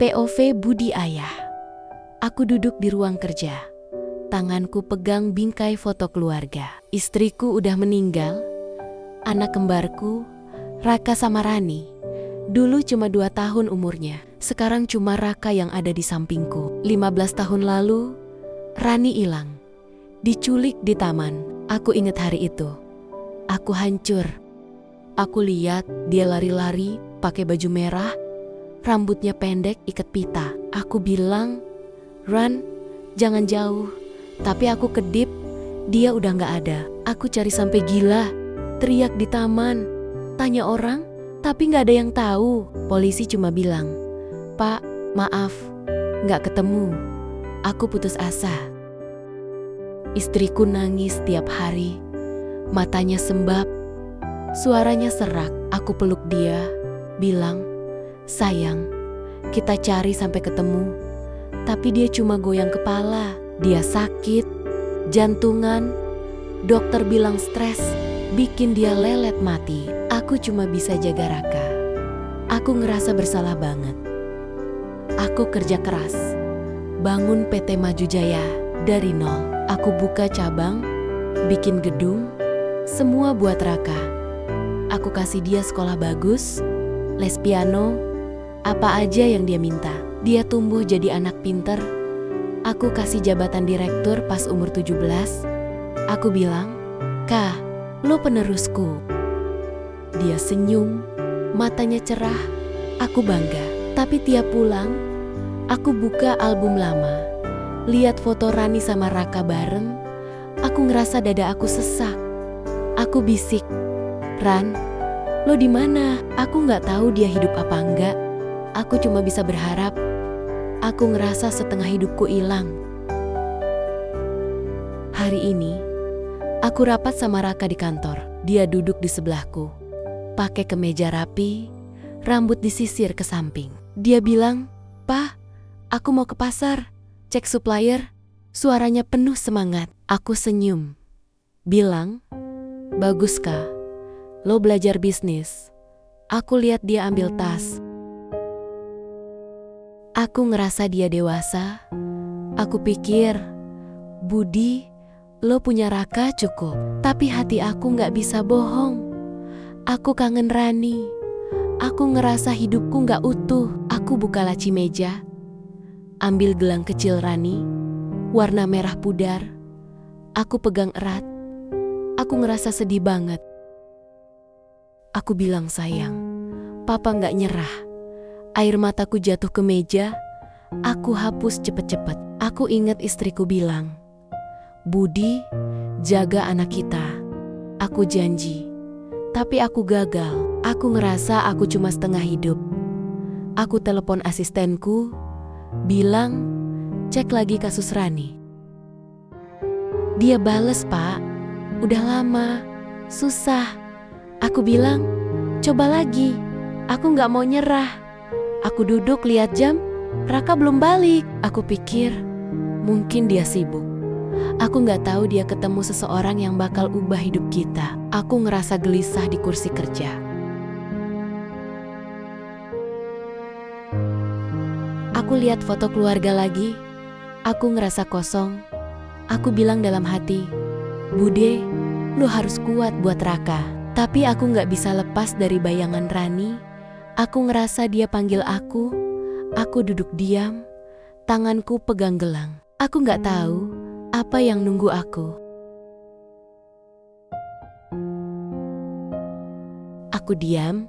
POV Budi Ayah. Aku duduk di ruang kerja. Tanganku pegang bingkai foto keluarga. Istriku udah meninggal. Anak kembarku, Raka sama Rani. Dulu cuma 2 tahun umurnya. Sekarang cuma Raka yang ada di sampingku. 15 tahun lalu, Rani hilang. Diculik di taman. Aku ingat hari itu. Aku hancur. Aku lihat dia lari-lari pakai baju merah, rambutnya pendek ikat pita. Aku bilang, "Ran, jangan jauh." Tapi aku kedip, dia udah gak ada. Aku cari sampai gila, teriak di taman, tanya orang, tapi gak ada yang tahu. Polisi cuma bilang, "Pak, maaf, gak ketemu." Aku putus asa. Istriku nangis tiap hari, matanya sembab, suaranya serak. Aku peluk dia, bilang, "Sayang, kita cari sampai ketemu." Tapi dia cuma goyang kepala. Dia sakit, jantungan. Dokter bilang stres, bikin dia lelet mati. Aku cuma bisa jaga Raka. Aku ngerasa bersalah banget. Aku kerja keras, bangun PT Maju Jaya dari nol. Aku buka cabang, bikin gedung, semua buat Raka. Aku kasih dia sekolah bagus, les piano, apa aja yang dia minta. Dia tumbuh jadi anak pinter. Aku kasih jabatan direktur pas umur 17. Aku bilang, "Kak, lo penerusku." Dia senyum, matanya cerah. Aku bangga. Tapi tiap pulang, aku buka album lama. Lihat foto Rani sama Raka bareng. Aku ngerasa dada aku sesak. Aku bisik, "Ran, lo di mana?" Aku nggak tahu dia hidup apa enggak. Aku cuma bisa berharap. Aku ngerasa setengah hidupku hilang. Hari ini, aku rapat sama Raka di kantor. Dia duduk di sebelahku, pakai kemeja rapi, rambut disisir ke samping. Dia bilang, "Pak, aku mau ke pasar, cek supplier." Suaranya penuh semangat. Aku senyum, bilang, "Bagus Kak, lo belajar bisnis." Aku lihat dia ambil tas. Aku ngerasa dia dewasa. Aku pikir, "Budi, lo punya Raka cukup." Tapi hati aku gak bisa bohong. Aku kangen Rani. Aku ngerasa hidupku gak utuh. Aku buka laci meja, ambil gelang kecil Rani, warna merah pudar. Aku pegang erat. Aku ngerasa sedih banget. Aku bilang, "Sayang, Papa gak nyerah." Air mataku jatuh ke meja. Aku hapus cepet-cepet. Aku ingat istriku bilang, "Budi, jaga anak kita." Aku janji. Tapi aku gagal. Aku ngerasa aku cuma setengah hidup. Aku telepon asistenku, bilang, "Cek lagi kasus Rani." Dia bales, "Pak, udah lama, susah." Aku bilang, "Coba lagi." Aku gak mau nyerah. Aku duduk lihat jam, Raka belum balik. Aku pikir, mungkin dia sibuk. Aku gak tahu dia ketemu seseorang yang bakal ubah hidup kita. Aku ngerasa gelisah di kursi kerja. Aku lihat foto keluarga lagi. Aku ngerasa kosong. Aku bilang dalam hati, "Bude, lu harus kuat buat Raka." Tapi aku gak bisa lepas dari bayangan Rani. Aku ngerasa dia panggil aku. Aku duduk diam, tanganku pegang gelang. Aku gak tahu apa yang nunggu aku. Aku diam,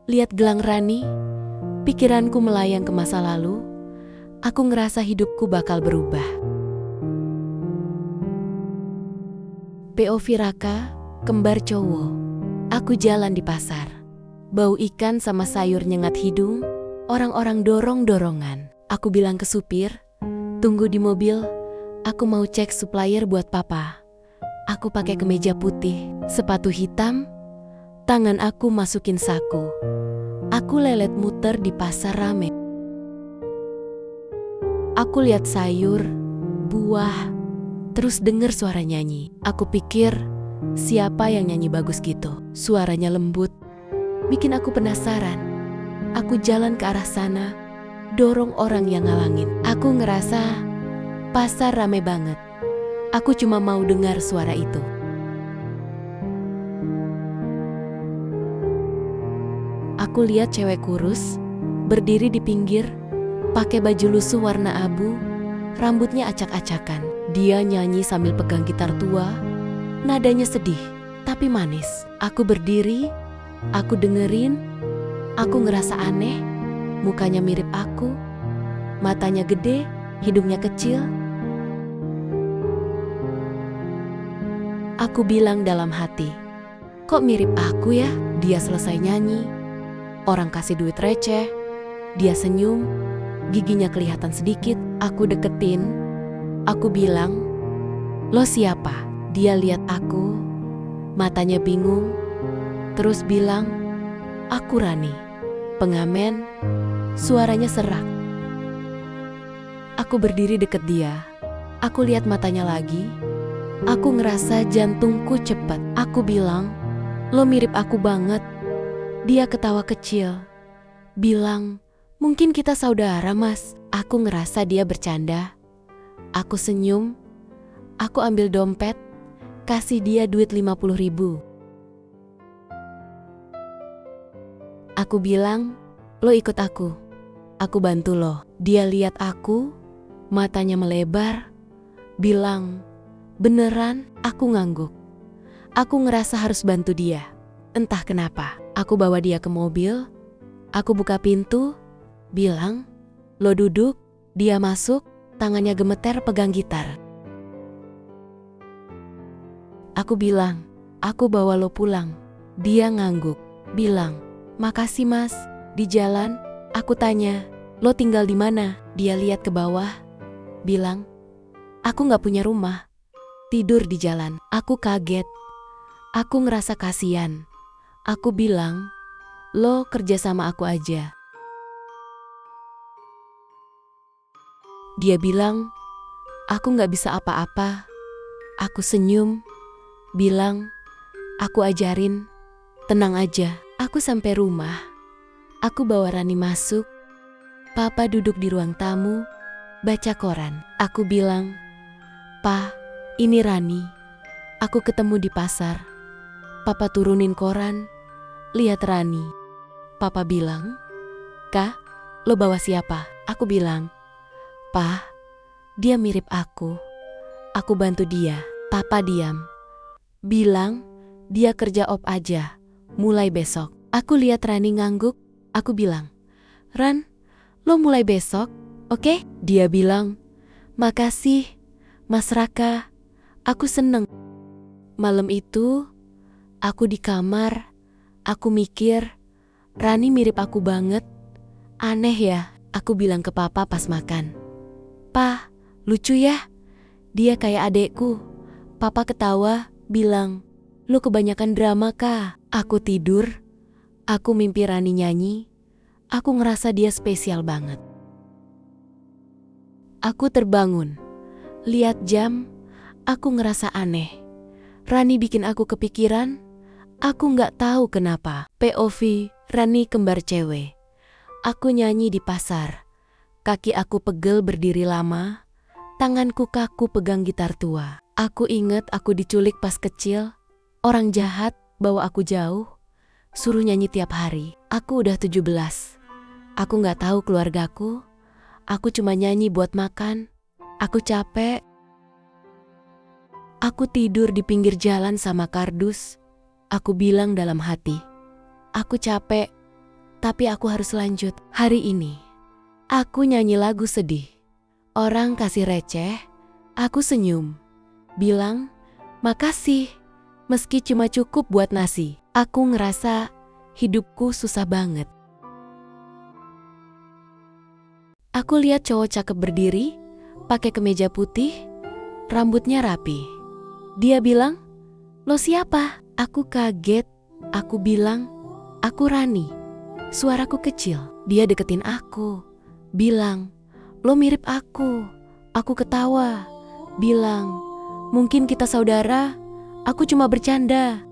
lihat gelang Rani. Pikiranku melayang ke masa lalu. Aku ngerasa hidupku bakal berubah. POV Raka, kembar cowok. Aku jalan di pasar. Bau ikan sama sayur nyengat hidung. Orang-orang dorong-dorongan. Aku bilang ke supir, "Tunggu di mobil. Aku mau cek supplier buat Papa." Aku pakai kemeja putih, sepatu hitam. Tangan aku masukin saku. Aku lelet muter di pasar rame. Aku lihat sayur, buah, terus denger suara nyanyi. Aku pikir, siapa yang nyanyi bagus gitu? Suaranya lembut, bikin aku penasaran. Aku jalan ke arah sana. dorong orang yang ngalangin. Aku ngerasa pasar rame banget. Aku cuma mau dengar suara itu. Aku lihat cewek kurus, berdiri di pinggir, pakai baju lusuh warna abu, rambutnya acak-acakan. Dia nyanyi sambil pegang gitar tua, nadanya sedih, tapi manis. Aku berdiri, aku dengerin, aku ngerasa aneh, mukanya mirip aku, matanya gede, hidungnya kecil. Aku bilang dalam hati, kok mirip aku ya? Dia selesai nyanyi, orang kasih duit receh, dia senyum, giginya kelihatan sedikit. Aku deketin, aku bilang, lo siapa? Dia lihat aku, matanya bingung, terus bilang, aku Rani, pengamen. Suaranya serak. Aku berdiri deket dia, aku lihat matanya lagi. Aku ngerasa jantungku cepat. Aku bilang, lo mirip aku banget. Dia ketawa kecil, bilang, mungkin kita saudara mas. Aku ngerasa dia bercanda. Aku senyum, aku ambil dompet, kasih dia duit 50.000. Aku bilang, lo ikut aku bantu lo. Dia lihat aku, matanya melebar, bilang, beneran? Aku ngangguk. Aku ngerasa harus bantu dia. Entah kenapa, aku bawa dia ke mobil, aku buka pintu, bilang, lo duduk. Dia masuk, tangannya gemeter pegang gitar. Aku bilang, aku bawa lo pulang. Dia ngangguk, bilang, makasih mas. Di jalan, aku tanya, lo tinggal di mana? Dia lihat ke bawah, bilang, aku gak punya rumah. Tidur di jalan. Aku kaget. Aku ngerasa kasihan. Aku bilang, lo kerja sama aku aja. Dia bilang, aku gak bisa apa-apa. Aku senyum, bilang, aku ajarin, tenang aja. Aku sampai rumah. Aku bawa Rani masuk. Papa duduk di ruang tamu, baca koran. Aku bilang, Pa, ini Rani. Aku ketemu di pasar. Papa turunin koran, lihat Rani. Papa bilang, Kak, lo bawa siapa? Aku bilang, Pa, dia mirip aku. Aku bantu dia. Papa diam. Bilang, dia kerja op aja, mulai besok. Aku lihat Rani ngangguk. Aku bilang, Ran, lo mulai besok, oke? Dia bilang, makasih, Mas Raka. Aku seneng. Malam itu, aku di kamar, aku mikir, Rani mirip aku banget. Aneh ya, aku bilang ke papa pas makan. Pa, lucu ya, dia kayak adekku. Papa ketawa, bilang, lu kebanyakan drama kah? Aku tidur, aku mimpi Rani nyanyi, aku ngerasa dia spesial banget. Aku terbangun, lihat jam, aku ngerasa aneh. Rani bikin aku kepikiran, aku gak tahu kenapa. POV, Rani kembar cewek. Aku nyanyi di pasar, kaki aku pegel berdiri lama, tanganku kaku pegang gitar tua. Aku inget aku diculik pas kecil, orang jahat bawa aku jauh, suruh nyanyi tiap hari. Aku udah 17, aku gak tahu keluargaku, aku cuma nyanyi buat makan. Aku capek. Aku tidur di pinggir jalan sama kardus. Aku bilang dalam hati, aku capek, tapi aku harus lanjut. Hari ini, aku nyanyi lagu sedih. Orang kasih receh, aku senyum. Bilang, makasih, meski cuma cukup buat nasi. Aku ngerasa hidupku susah banget. Aku lihat cowok cakep berdiri, pakai kemeja putih, rambutnya rapi. Dia bilang, lo siapa? Aku kaget. Aku bilang, aku Rani. Suaraku kecil. Dia deketin aku, bilang, lo mirip aku. Aku ketawa, bilang, mungkin kita saudara. Aku cuma bercanda.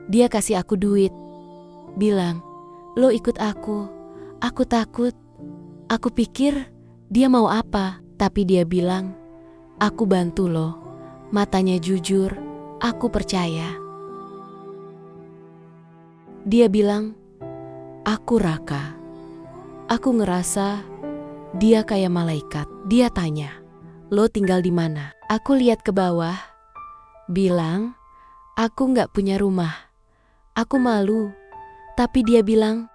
Dia kasih aku duit, bilang, lo ikut aku Aku takut. Aku pikir dia mau apa, tapi dia bilang, aku bantu lo. Matanya jujur, aku percaya. Dia bilang, aku Raka. Aku ngerasa dia kayak malaikat. Dia tanya, lo tinggal di mana? Aku lihat ke bawah, bilang, aku nggak punya rumah. Aku malu, tapi dia bilang,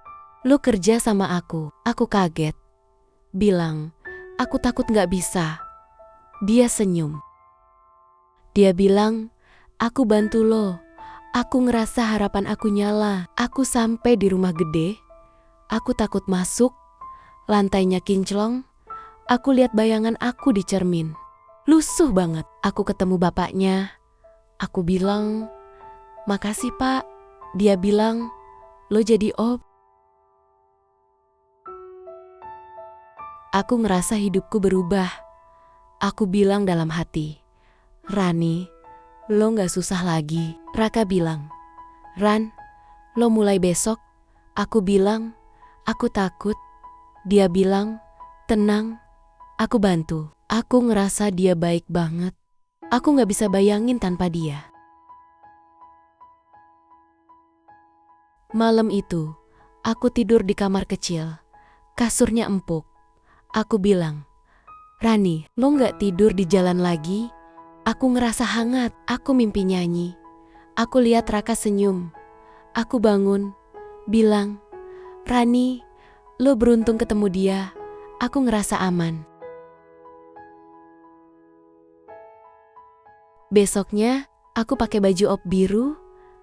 lo kerja sama aku. Aku kaget, bilang, aku takut nggak bisa. Dia senyum. Dia bilang, aku bantu lo. Aku ngerasa harapan aku nyala. Aku sampai di rumah gede. Aku takut masuk. Lantainya kinclong. Aku lihat bayangan aku di cermin. Lusuh banget. Aku ketemu bapaknya. Aku bilang, makasih Pak. Dia bilang, lo jadi op. Aku ngerasa hidupku berubah. Aku bilang dalam hati, Rani, lo gak susah lagi. Raka bilang, Ran, lo mulai besok. Aku bilang, aku takut. Dia bilang, tenang, aku bantu. Aku ngerasa dia baik banget. Aku gak bisa bayangin tanpa dia. Malam itu, aku tidur di kamar kecil. Kasurnya empuk. Aku bilang, Rani, lo gak tidur di jalan lagi? Aku ngerasa hangat. Aku mimpi nyanyi. Aku lihat Raka senyum. Aku bangun, bilang, Rani, lo beruntung ketemu dia. Aku ngerasa aman. Besoknya, aku pakai baju op biru.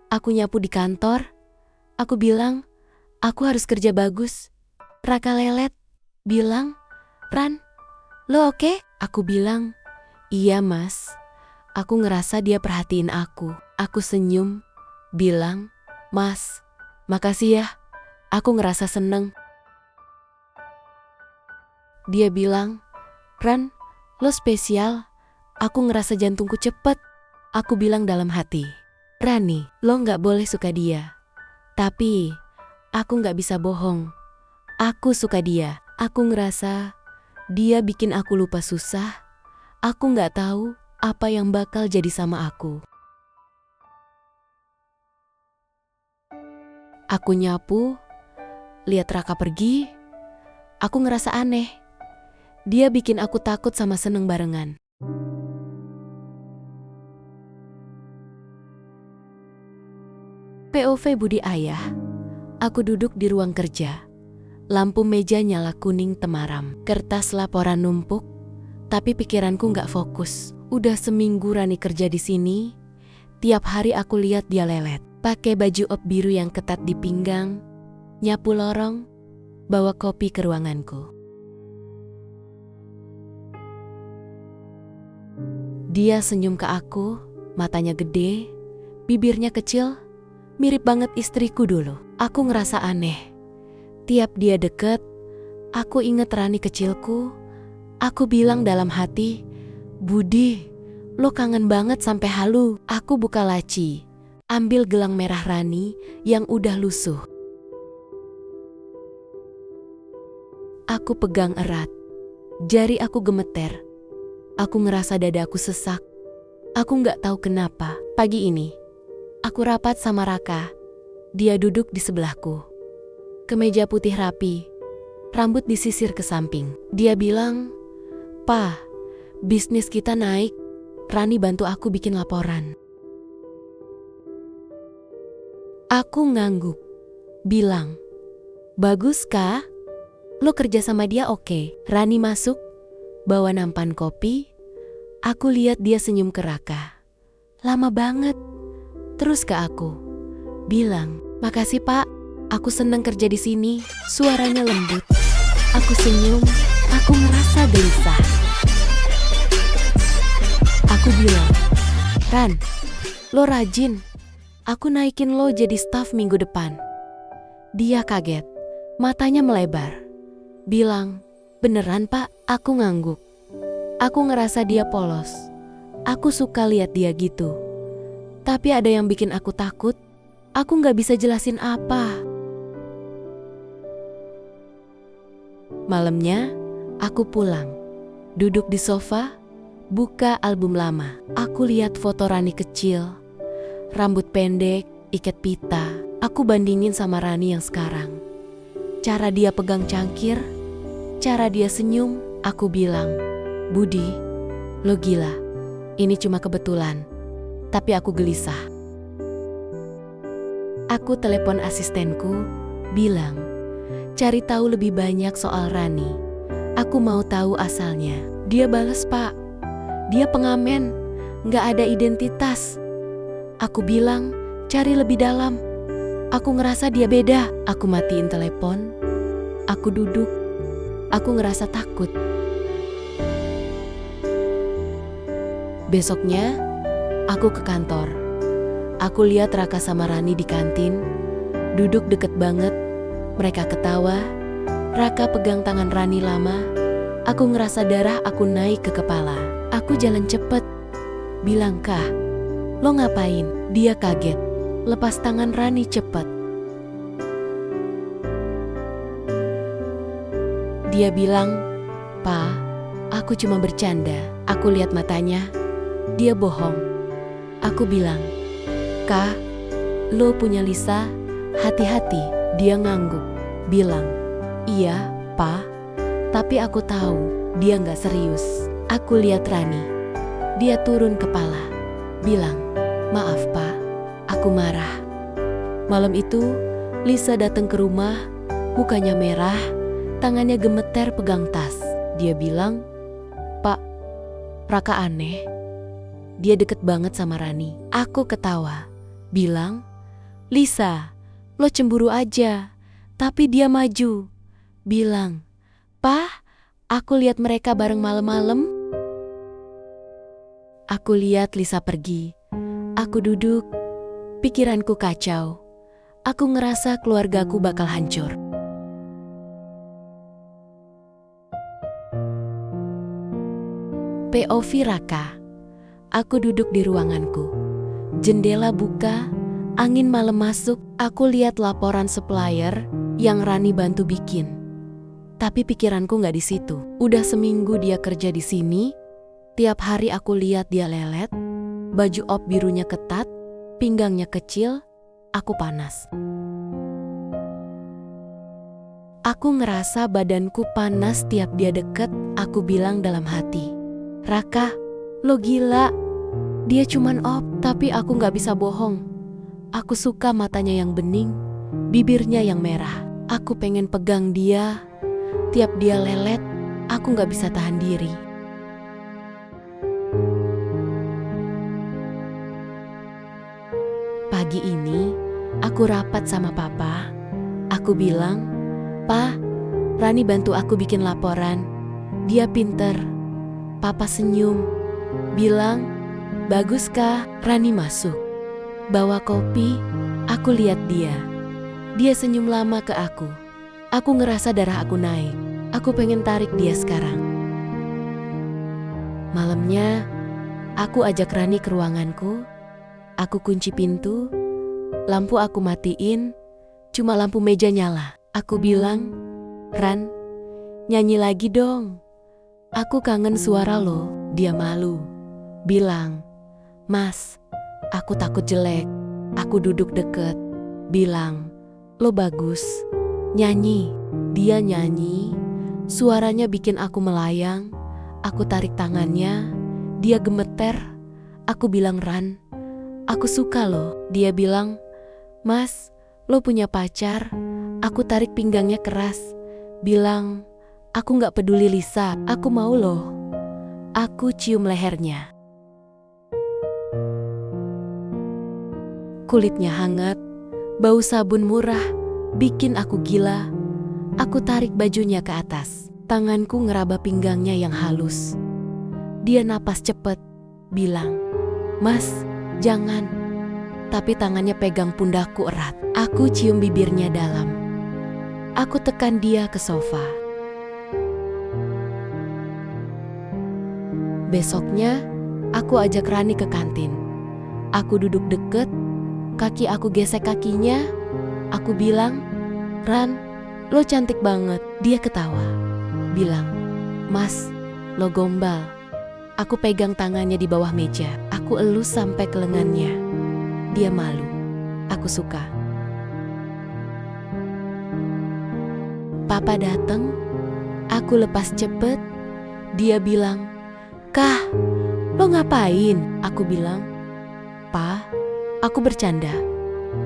Aku nyapu di kantor. Aku bilang, aku harus kerja bagus. Raka lelet, bilang, Ran, lo oke? Aku bilang, iya mas. Aku ngerasa dia perhatiin aku. Aku senyum, bilang, Mas, makasih ya. Aku ngerasa seneng. Dia bilang, Ran, lo spesial. Aku ngerasa jantungku cepet. Aku bilang dalam hati, Rani, lo gak boleh suka dia. Tapi, aku gak bisa bohong. Aku suka dia. Aku ngerasa dia bikin aku lupa susah. Aku gak tahu apa yang bakal jadi sama aku. Aku nyapu, lihat Raka pergi. Aku ngerasa aneh. Dia bikin aku takut sama seneng barengan. POV Budi Ayah. Aku duduk di ruang kerja. Lampu meja nyala kuning temaram. Kertas laporan numpuk, tapi pikiranku gak fokus. Udah seminggu Rani kerja di sini. Tiap hari aku lihat dia lelet. Pakai baju op biru yang ketat di pinggang. Nyapu lorong. Bawa kopi ke ruanganku. Dia senyum ke aku. Matanya gede. Bibirnya kecil. Mirip banget istriku dulu. Aku ngerasa aneh. Tiap dia deket, aku inget Rani kecilku. Aku bilang dalam hati, Budi, lo kangen banget sampai halu. Aku buka laci, ambil gelang merah Rani yang udah lusuh. Aku pegang erat, jari aku gemeter. Aku ngerasa dadaku sesak. Aku gak tahu kenapa. Pagi ini, aku rapat sama Raka. Dia duduk di sebelahku. Kemeja putih rapi, rambut disisir ke samping. Dia bilang, Pa, bisnis kita naik. Rani bantu aku bikin laporan. Aku ngangguk, bilang, bagus kah? Lo kerja sama dia oke. Rani masuk, bawa nampan kopi. Aku lihat dia senyum ke Raka. Lama banget. Terus ke aku, bilang, makasih Pak. Aku seneng kerja di sini. Suaranya lembut. Aku senyum. Aku ngerasa gelisah. Aku bilang, Ran, lo rajin. Aku naikin lo jadi staf minggu depan. Dia kaget. Matanya melebar. Bilang, beneran Pak? Aku ngangguk. Aku ngerasa dia polos. Aku suka lihat dia gitu. Tapi ada yang bikin aku takut. Aku gak bisa jelasin apa. Malamnya, aku pulang. Duduk di sofa, buka album lama. Aku lihat foto Rani kecil. Rambut pendek, ikat pita. Aku bandingin sama Rani yang sekarang. Cara dia pegang cangkir, cara dia senyum. Aku bilang, Budi, lo gila. Ini cuma kebetulan. Tapi aku gelisah. Aku telepon asistenku, bilang, cari tahu lebih banyak soal Rani. Aku mau tahu asalnya. Dia bales, Pak. Dia pengamen, nggak ada identitas. Aku bilang, cari lebih dalam. Aku ngerasa dia beda. Aku matiin telepon. Aku duduk. Aku ngerasa takut. Besoknya, aku ke kantor. Aku lihat Raka sama Rani di kantin. Duduk deket banget. Mereka ketawa. Raka pegang tangan Rani lama. Aku ngerasa darah aku naik ke kepala. Aku jalan cepet. Bilang, Kah, lo ngapain? Dia kaget. Lepas tangan Rani cepet. Dia bilang, Pa, aku cuma bercanda. Aku lihat matanya. Dia bohong. Aku bilang, Kah, lo punya Lisa? Hati-hati. Dia ngangguk. Bilang, iya, Pa. Tapi aku tahu dia nggak serius. Aku lihat Rani. Dia turun kepala. Bilang, maaf, Pa. Aku marah. Malam itu, Lisa datang ke rumah. Mukanya merah. Tangannya gemeter pegang tas. Dia bilang, Pak, Raka aneh. Dia deket banget sama Rani. Aku ketawa. Bilang, Lisa, lo cemburu aja. Tapi dia maju. Bilang, Pa, aku lihat mereka bareng malam-malam. Aku lihat Lisa pergi. Aku duduk. Pikiranku kacau. Aku ngerasa keluargaku bakal hancur. POV Raka. Aku duduk di ruanganku. Jendela buka, angin malam masuk. Aku lihat laporan supplier yang Rani bantu bikin. Tapi pikiranku nggak di situ. Udah seminggu dia kerja di sini. Tiap hari aku lihat dia lelet. Baju op birunya ketat, pinggangnya kecil. Aku panas. Aku ngerasa badanku panas tiap dia deket. Aku bilang dalam hati, Raka, lo gila. Dia cuman op, tapi aku gak bisa bohong. Aku suka matanya yang bening, bibirnya yang merah. Aku pengen pegang dia. Tiap dia lelet, aku gak bisa tahan diri. Pagi ini, aku rapat sama Papa. Aku bilang, Pa, Rani bantu aku bikin laporan. Dia pinter. Papa senyum. Bilang, bagus Kak. Rani masuk. Bawa kopi, aku lihat dia. Dia senyum lama ke aku. Aku ngerasa darah aku naik. Aku pengen tarik dia sekarang. Malamnya, aku ajak Rani ke ruanganku. Aku kunci pintu. Lampu aku matiin. Cuma lampu meja nyala. Aku bilang, Ran, nyanyi lagi dong. Aku kangen suara lo. Dia malu. Bilang, Mas, aku takut jelek. Aku duduk deket. Bilang, lo bagus. Nyanyi. Dia nyanyi. Suaranya bikin aku melayang. Aku tarik tangannya. Dia gemeter. Aku bilang, Ran, aku suka lo. Dia bilang, Mas, lo punya pacar. Aku tarik pinggangnya keras. Bilang, aku gak peduli Lisa. Aku mau lo. Aku cium lehernya. Kulitnya hangat, bau sabun murah, bikin aku gila. Aku tarik bajunya ke atas. Tanganku ngeraba pinggangnya yang halus. Dia napas cepet, bilang, Mas, jangan. Tapi tangannya pegang pundakku erat. Aku cium bibirnya dalam. Aku tekan dia ke sofa. Besoknya, aku ajak Rani ke kantin. Aku duduk deket, kaki aku gesek kakinya. Aku bilang, Ran, lo cantik banget. Dia ketawa, bilang, "Mas, lo gombal." Aku pegang tangannya di bawah meja. Aku elus sampai ke lengannya. Dia malu. Aku suka. Papa datang. Aku lepas cepet. Dia bilang, "Kah, lo ngapain?" Aku bilang, "Pa, aku bercanda."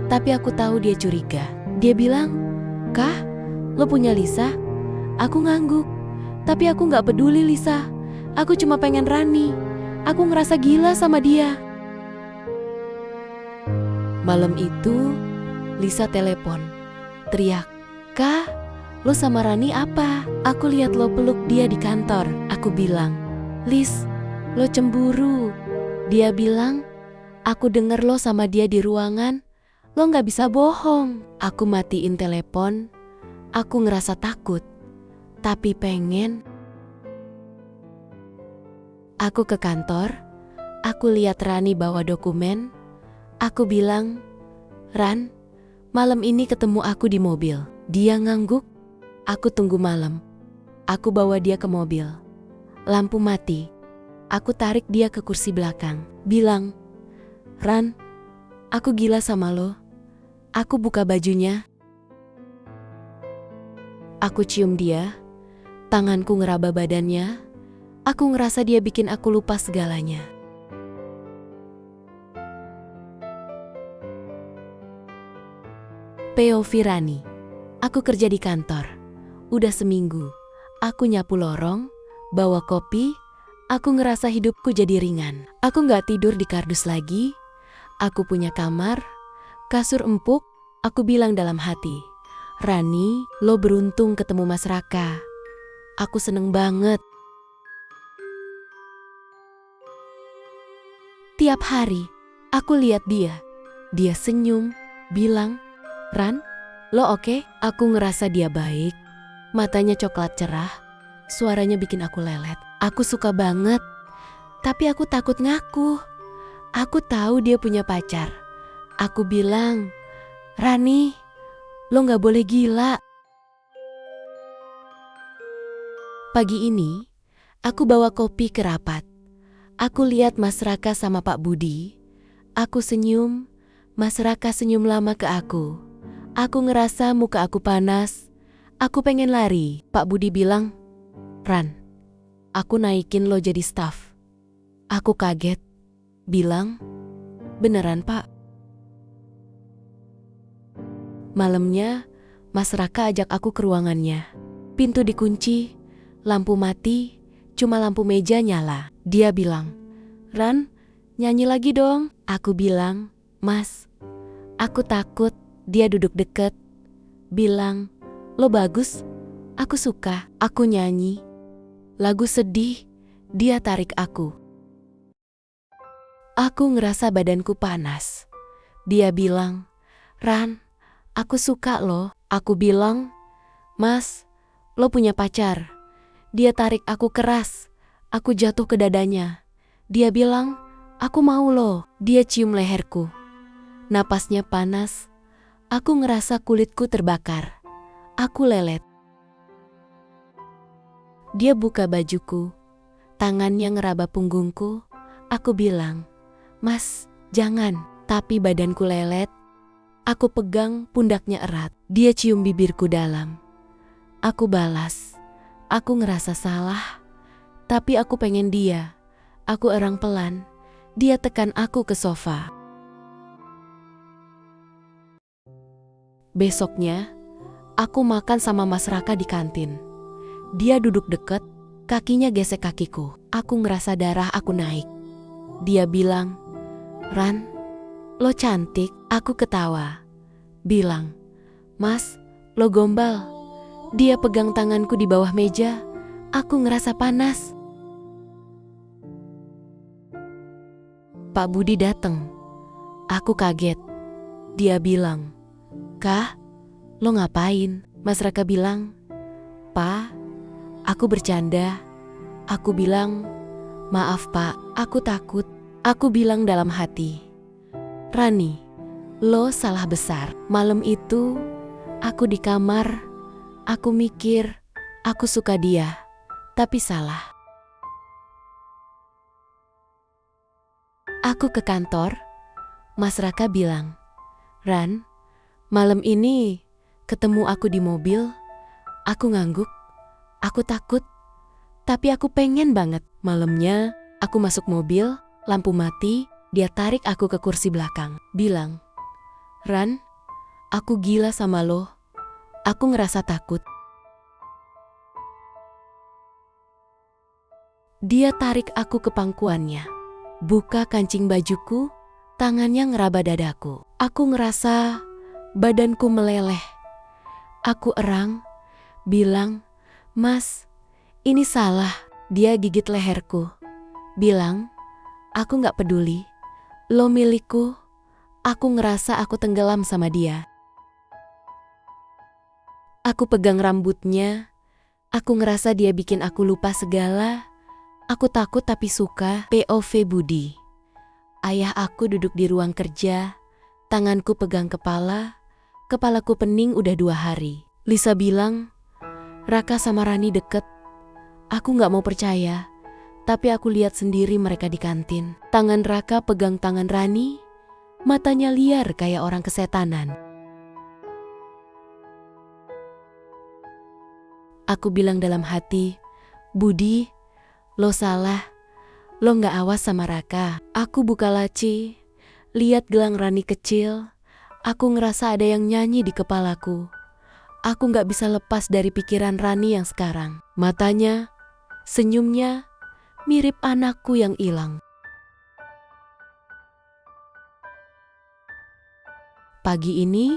Tapi aku tahu dia curiga. Dia bilang, "Kah, lo punya Lisa?" Aku ngangguk. Tapi aku gak peduli Lisa. Aku cuma pengen Rani. Aku ngerasa gila sama dia. Malam itu, Lisa telepon. Teriak, "Kah, lo sama Rani apa? Aku lihat lo peluk dia di kantor." Aku bilang, "Lis, lo cemburu." Dia bilang, "Aku denger lo sama dia di ruangan. Lo gak bisa bohong." Aku matiin telepon. Aku ngerasa takut, tapi pengen. Aku ke kantor. Aku lihat Rani bawa dokumen. Aku bilang, "Ran, malam ini ketemu aku di mobil." Dia ngangguk. Aku tunggu malam. Aku bawa dia ke mobil. Lampu mati. Aku tarik dia ke kursi belakang. Bilang, "Ran, aku gila sama lo." Aku buka bajunya. Aku cium dia. Tanganku ngeraba badannya. Aku ngerasa dia bikin aku lupa segalanya. POV Rani. Aku kerja di kantor. Udah seminggu. Aku nyapu lorong, bawa kopi. Aku ngerasa hidupku jadi ringan. Aku gak tidur di kardus lagi. Aku punya kamar, kasur empuk. Aku bilang dalam hati, "Rani, lo beruntung ketemu Mas Raka." Aku seneng banget. Tiap hari, aku lihat dia. Dia senyum, bilang, "Ran, lo oke?" Aku ngerasa dia baik. Matanya coklat cerah. Suaranya bikin aku lelet. Aku suka banget. Tapi aku takut ngaku. Aku tahu dia punya pacar. Aku bilang, "Rani, lo gak boleh gila." Pagi ini, aku bawa kopi ke rapat. Aku lihat Mas Raka sama Pak Budi. Aku senyum. Mas Raka senyum lama ke aku. Aku ngerasa muka aku panas. Aku pengen lari. Pak Budi bilang, "Ran, aku naikin lo jadi staf." Aku kaget. Bilang, "Beneran, Pak?" Malamnya, Mas Raka ajak aku ke ruangannya. Pintu dikunci, lampu mati, cuma lampu meja nyala. Dia bilang, "Ran, nyanyi lagi dong." Aku bilang, "Mas, aku takut." Dia duduk deket. Bilang, "Lo bagus, aku suka." Aku nyanyi. Lagu sedih, dia tarik aku. Aku ngerasa badanku panas. Dia bilang, "Ran, aku suka lo." Aku bilang, "Mas, lo punya pacar." Dia tarik aku keras. Aku jatuh ke dadanya. Dia bilang, "Aku mau lo." Dia cium leherku. Napasnya panas. Aku ngerasa kulitku terbakar. Aku lelet. Dia buka bajuku. Tangannya ngeraba punggungku. Aku bilang, "Mas, jangan." Tapi badanku lelet. Aku pegang pundaknya erat. Dia cium bibirku dalam. Aku balas. Aku ngerasa salah. Tapi aku pengen dia. Aku erang pelan. Dia tekan aku ke sofa. Besoknya, aku makan sama Mas Raka di kantin. Dia duduk deket, kakinya gesek kakiku. Aku ngerasa darah aku naik. Dia bilang, "Ran, lo cantik." Aku ketawa. Bilang, "Mas, lo gombal." Dia pegang tanganku di bawah meja. Aku ngerasa panas. Pak Budi datang. Aku kaget. Dia bilang, "Kah, lo ngapain?" Mas Raka bilang, "Pa, aku bercanda." Aku bilang, "Maaf Pak, aku takut." Aku bilang dalam hati, "Rani, lo salah besar." Malam itu, aku di kamar. Aku mikir, aku suka dia, tapi salah. Aku ke kantor, Mas Raka bilang, "Ran, malam ini ketemu aku di mobil, aku ngangguk, aku takut, tapi aku pengen banget." Malamnya, aku masuk mobil, lampu mati, dia tarik aku ke kursi belakang, bilang, "Ran, aku gila sama lo, aku ngerasa takut." Dia tarik aku ke pangkuannya, buka kancing bajuku, tangannya ngeraba dadaku. Aku ngerasa badanku meleleh. Aku erang, bilang, "Mas, ini salah." Dia gigit leherku, bilang, "Aku gak peduli, lo milikku." Aku ngerasa aku tenggelam sama dia. Aku pegang rambutnya, aku ngerasa dia bikin aku lupa segala. Aku takut tapi suka. POV Budi. Ayah aku duduk di ruang kerja, tanganku pegang kepalaku pening udah 2 hari. Lisa bilang, "Raka sama Rani deket." Aku gak mau percaya, tapi aku lihat sendiri mereka di kantin. Tangan Raka pegang tangan Rani, matanya liar kayak orang kesetanan. Aku bilang dalam hati, "Budi, lo salah, lo gak awas sama Raka." Aku buka laci, lihat gelang Rani kecil, aku ngerasa ada yang nyanyi di kepalaku. Aku gak bisa lepas dari pikiran Rani yang sekarang. Matanya, senyumnya, mirip anakku yang hilang. Pagi ini,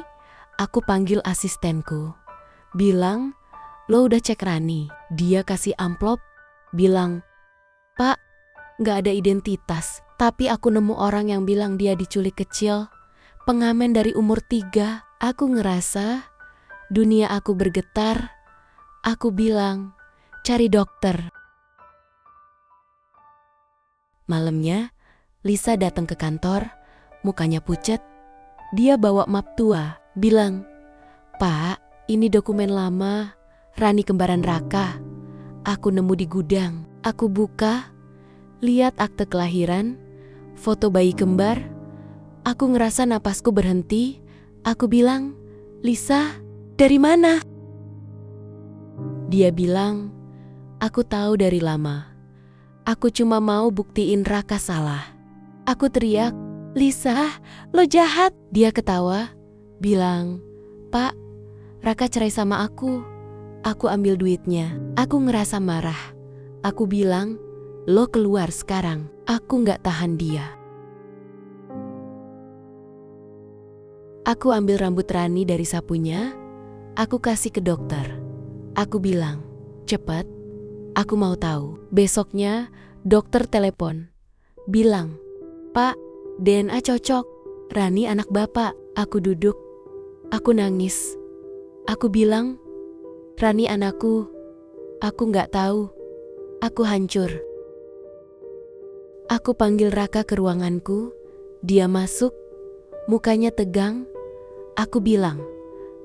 aku panggil asistenku, bilang, "Lo udah cek Rani?" Dia kasih amplop, bilang, "Pak, gak ada identitas, tapi aku nemu orang yang bilang dia diculik kecil, pengamen dari umur 3. Aku ngerasa dunia aku bergetar. Aku bilang, "Cari dokter." Malamnya, Lisa datang ke kantor, mukanya pucat. Dia bawa map tua, bilang, "Pak, ini dokumen lama, Rani kembaran Raka. Aku nemu di gudang." Aku buka, lihat akte kelahiran, foto bayi kembar. Aku ngerasa napasku berhenti. Aku bilang, "Lisa, dari mana?" Dia bilang, "Aku tahu dari lama. Aku cuma mau buktiin Raka salah." Aku teriak, "Lisa, lo jahat." Dia ketawa, bilang, "Pak, Raka cerai sama aku. Aku ambil duitnya." Aku ngerasa marah. Aku bilang, "Lo keluar sekarang." Aku gak tahan dia. Aku ambil rambut Rani dari sapunya, aku kasih ke dokter. Aku bilang, "Cepet, aku mau tahu." Besoknya, dokter telepon, bilang, "Pak, DNA cocok, Rani anak bapak." Aku duduk, aku nangis. Aku bilang, "Rani anakku, aku gak tahu." Aku hancur. Aku panggil Raka ke ruanganku, dia masuk, mukanya tegang. Aku bilang,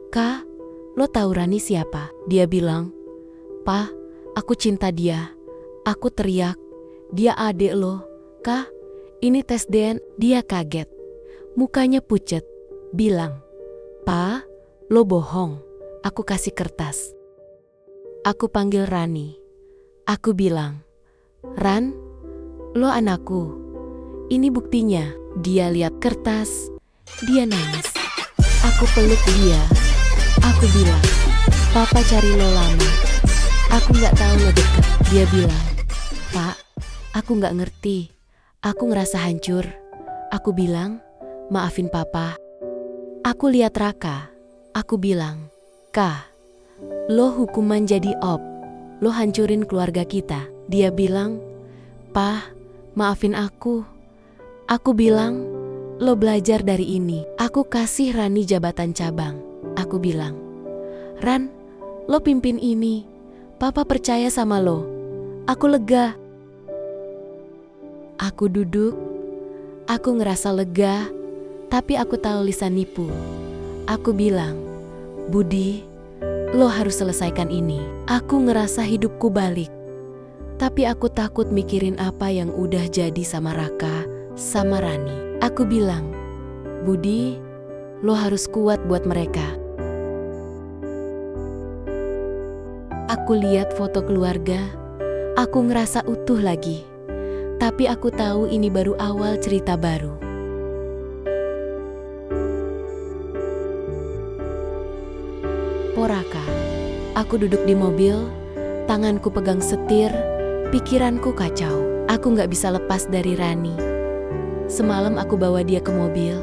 "Kak, lo tahu Rani siapa?" Dia bilang, "Pa, aku cinta dia." Aku teriak, "Dia adik lo, Kak, ini tes DNA." Dia kaget, mukanya pucat, bilang, "Pa, lo bohong." Aku kasih kertas. Aku panggil Rani. Aku bilang, "Ran, lo anakku. Ini buktinya." Dia lihat kertas, dia nangis. Aku peluk dia. Aku bilang, "Papa cari lo lama. Aku gak tahu lo deket." Dia bilang, "Pak, aku gak ngerti. Aku ngerasa hancur." Aku bilang, "Maafin papa." Aku lihat Raka. Aku bilang, "Kak, lo hukuman jadi op. Lo hancurin keluarga kita." Dia bilang, "Pa, maafin aku." Aku bilang, "Lo belajar dari ini." Aku kasih Rani jabatan cabang. Aku bilang, "Ran, lo pimpin ini. Papa percaya sama lo." Aku lega. Aku duduk. Aku ngerasa lega, tapi aku tahu Lisa nipu. Aku bilang, "Budi, lo harus selesaikan ini. Aku ngerasa hidupku balik. Tapi aku takut mikirin apa yang udah jadi sama Raka, sama Rani. Aku bilang, Budi, lo harus kuat buat mereka. Aku lihat foto keluarga, aku ngerasa utuh lagi. Tapi aku tahu ini baru awal cerita baru. Raka, aku duduk di mobil, tanganku pegang setir, pikiranku kacau. Aku gak bisa lepas dari Rani. Semalam aku bawa dia ke mobil.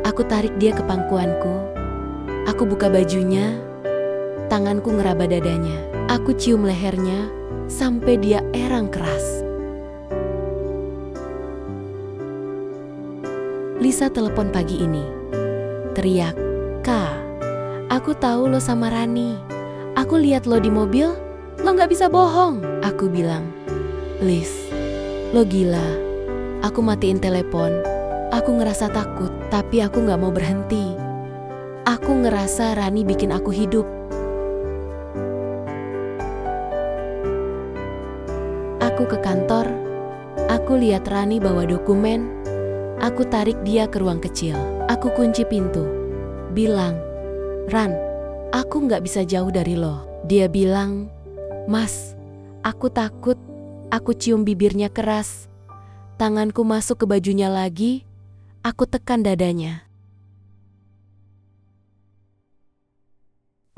Aku tarik dia ke pangkuanku. Aku buka bajunya, tanganku ngeraba dadanya. Aku cium lehernya sampai dia erang keras. Lisa telepon pagi ini. Teriak, "Kak, aku tahu lo sama Rani. Aku lihat lo di mobil, lo gak bisa bohong." Aku bilang, "Lis, lo gila." Aku matiin telepon. Aku ngerasa takut, tapi aku gak mau berhenti. Aku ngerasa Rani bikin aku hidup. Aku ke kantor. Aku lihat Rani bawa dokumen. Aku tarik dia ke ruang kecil. Aku kunci pintu. Bilang, "Ran, aku gak bisa jauh dari lo." Dia bilang, "Mas, aku takut." Aku cium bibirnya keras. Tanganku masuk ke bajunya lagi. Aku tekan dadanya.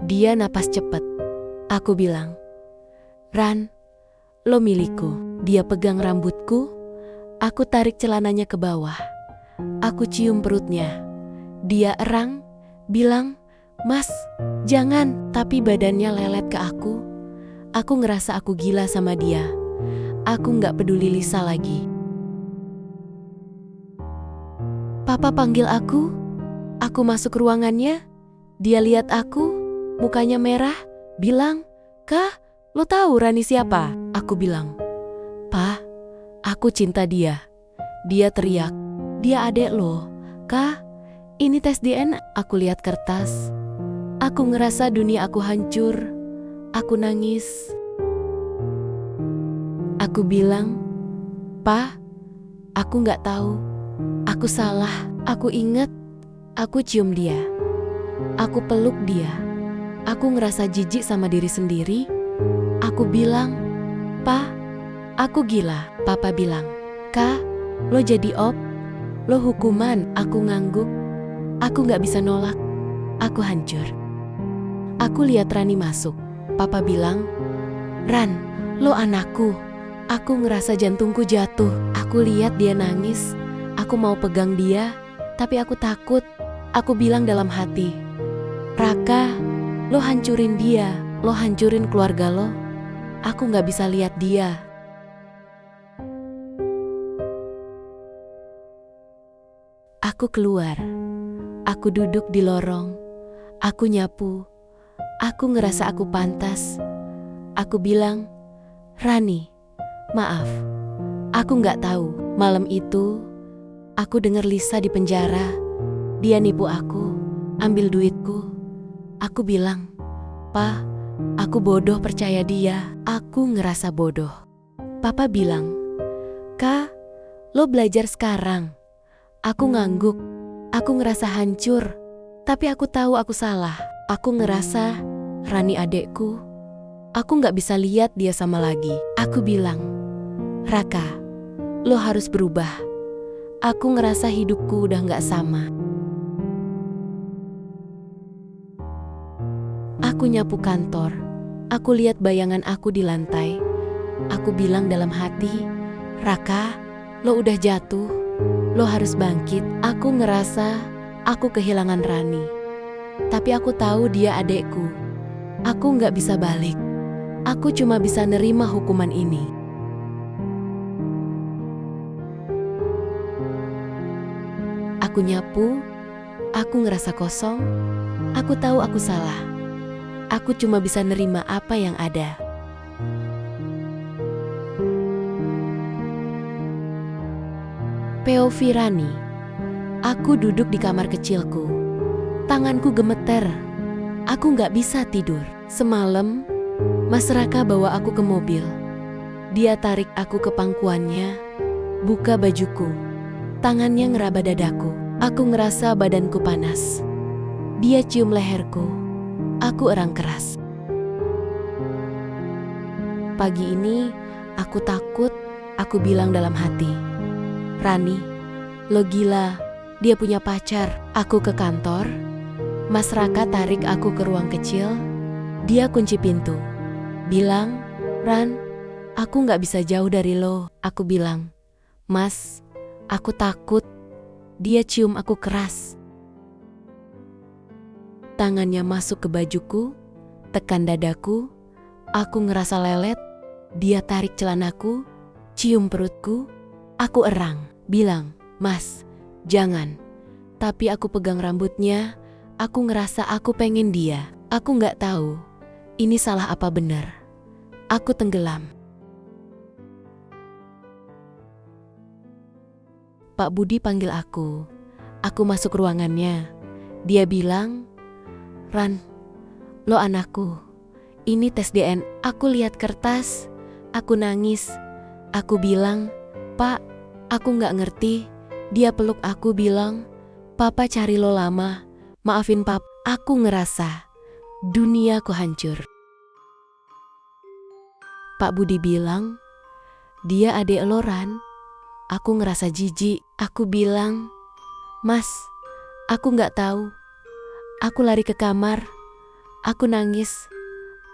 Dia napas cepet. Aku bilang, "Ran, lo milikku." Dia pegang rambutku. Aku tarik celananya ke bawah. Aku cium perutnya. Dia erang, bilang, "Mas, jangan." Tapi badannya lelet ke aku. Aku ngerasa aku gila sama dia. Aku gak peduli Lisa lagi. Papa panggil aku. Aku masuk ruangannya. Dia lihat aku, mukanya merah, bilang, "Kak, lo tahu Rani siapa?" Aku bilang, "Pa, aku cinta dia." Dia teriak, "Dia adek lo." "Kak, ini tes DNA." Aku lihat kertas. Aku ngerasa dunia aku hancur. Aku nangis. Aku bilang, "Pa, aku gak tahu. Aku salah." Aku ingat. Aku cium dia. Aku peluk dia. Aku ngerasa jijik sama diri sendiri. Aku bilang, "Pa, aku gila." Papa bilang, "Kak, lo jadi op. Lo hukuman." Aku ngangguk. Aku gak bisa nolak. Aku hancur. Aku lihat Rani masuk. Papa bilang, "Ran, lo anakku." Aku ngerasa jantungku jatuh. Aku lihat dia nangis. Aku mau pegang dia, tapi aku takut. Aku bilang dalam hati, "Raka, lo hancurin dia. Lo hancurin keluarga lo. Aku gak bisa lihat dia." Aku keluar. Aku duduk di lorong. Aku nyapu. Aku ngerasa aku pantas. Aku bilang, "Rani, maaf. Aku gak tahu." Malam itu, aku dengar Lisa di penjara. Dia nipu aku, ambil duitku. Aku bilang, "Pa, aku bodoh percaya dia." Aku ngerasa bodoh. Papa bilang, "Kak, lo belajar sekarang." Aku ngangguk. Aku ngerasa hancur. Tapi aku tahu aku salah. Aku ngerasa Rani adekku. Aku gak bisa lihat dia sama lagi. Aku bilang, "Raka, lo harus berubah." Aku ngerasa hidupku udah gak sama. Aku nyapu kantor. Aku lihat bayangan aku di lantai. Aku bilang dalam hati, "Raka, lo udah jatuh. Lo harus bangkit." Aku ngerasa aku kehilangan Rani. Tapi aku tahu dia adekku. Aku gak bisa balik. Aku cuma bisa nerima hukuman ini. Aku nyapu. Aku ngerasa kosong. Aku tahu aku salah. Aku cuma bisa nerima apa yang ada. POV Rani. Aku duduk di kamar kecilku. Tanganku gemeter. Aku nggak bisa tidur. Semalam, Mas Raka bawa aku ke mobil. Dia tarik aku ke pangkuannya, buka bajuku. Tangannya ngeraba dadaku. Aku ngerasa badanku panas. Dia cium leherku. Aku erang keras. Pagi ini, aku takut. Aku bilang dalam hati, "Rani, lo gila. Dia punya pacar." Aku ke kantor. Mas Raka tarik aku ke ruang kecil. Dia kunci pintu. Bilang, "Ran, aku gak bisa jauh dari lo." Aku bilang, "Mas, aku takut." Dia cium aku keras. Tangannya masuk ke bajuku, tekan dadaku. Aku ngerasa lelet. Dia tarik celanaku, cium perutku. Aku erang, bilang, "Mas, jangan." Tapi aku pegang rambutnya. Aku ngerasa aku pengen dia. Aku gak tahu ini salah apa benar. Aku tenggelam. Pak Budi panggil aku. Aku masuk ruangannya. Dia bilang, "Ran, lo anakku. Ini tes DNA." Aku lihat kertas. Aku nangis. Aku bilang, "Pak, aku gak ngerti." Dia peluk aku bilang, "Papa cari lo lama. Maafin Pap." Aku ngerasa duniaku hancur. Pak Budi bilang, "Dia adik lo, Ran." Aku ngerasa jijik. Aku bilang, "Mas, aku gak tahu." Aku lari ke kamar. Aku nangis.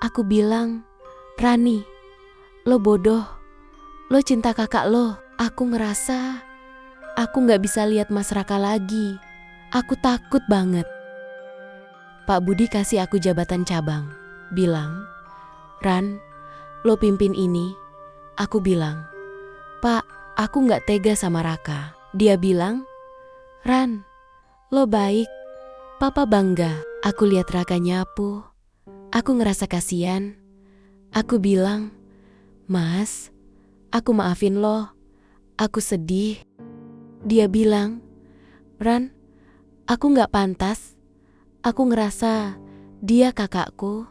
Aku bilang, "Rani, lo bodoh. Lo cinta kakak lo." Aku ngerasa aku gak bisa lihat Mas Raka lagi. Aku takut banget. Pak Budi kasih aku jabatan cabang. Bilang, "Ran, lo pimpin ini." Aku bilang, "Pak, aku gak tega sama Raka." Dia bilang, "Ran, lo baik. Papa bangga." Aku lihat Raka nyapu. Aku ngerasa kasihan. Aku bilang, "Mas, aku maafin lo. Aku sedih." Dia bilang, "Ran, aku gak pantas. Aku ngerasa dia kakakku.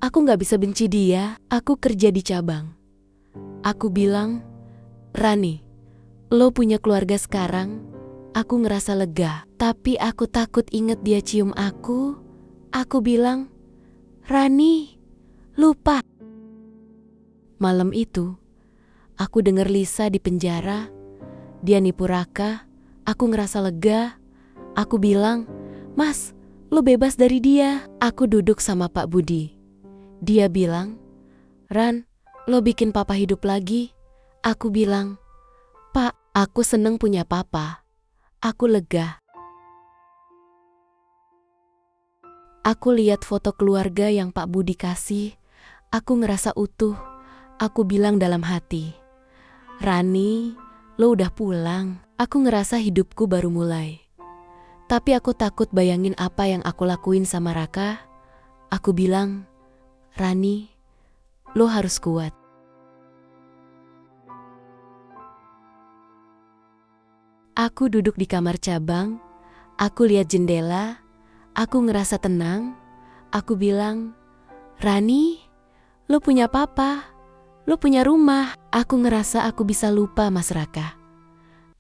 Aku gak bisa benci dia." Aku kerja di cabang. Aku bilang, "Rani, lo punya keluarga sekarang." Aku ngerasa lega. Tapi aku takut inget dia cium aku. Aku bilang, "Rani, lupa." Malam itu, aku denger Lisa di penjara. Dia nipu Raka. Aku ngerasa lega. Aku bilang, "Mas, lo bebas dari dia." Aku duduk sama Pak Budi. Dia bilang, "Ran, lo bikin papa hidup lagi." Aku bilang, "Pak, aku seneng punya papa." Aku lega. Aku lihat foto keluarga yang Pak Budi kasih. Aku ngerasa utuh. Aku bilang dalam hati, "Rani, lo udah pulang." Aku ngerasa hidupku baru mulai. Tapi aku takut bayangin apa yang aku lakuin sama Raka. Aku bilang, "Rani, lo harus kuat." Aku duduk di kamar cabang. Aku lihat jendela. Aku ngerasa tenang. Aku bilang, "Rani, lo punya papa. Lo punya rumah." Aku ngerasa aku bisa lupa Mas Raka.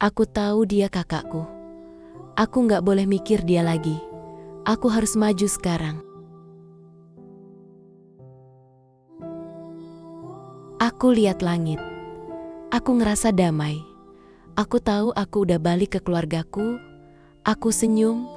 Aku tahu dia kakakku. Aku gak boleh mikir dia lagi. Aku harus maju sekarang. Aku lihat langit. Aku ngerasa damai. Aku tahu aku udah balik ke keluargaku. Aku senyum.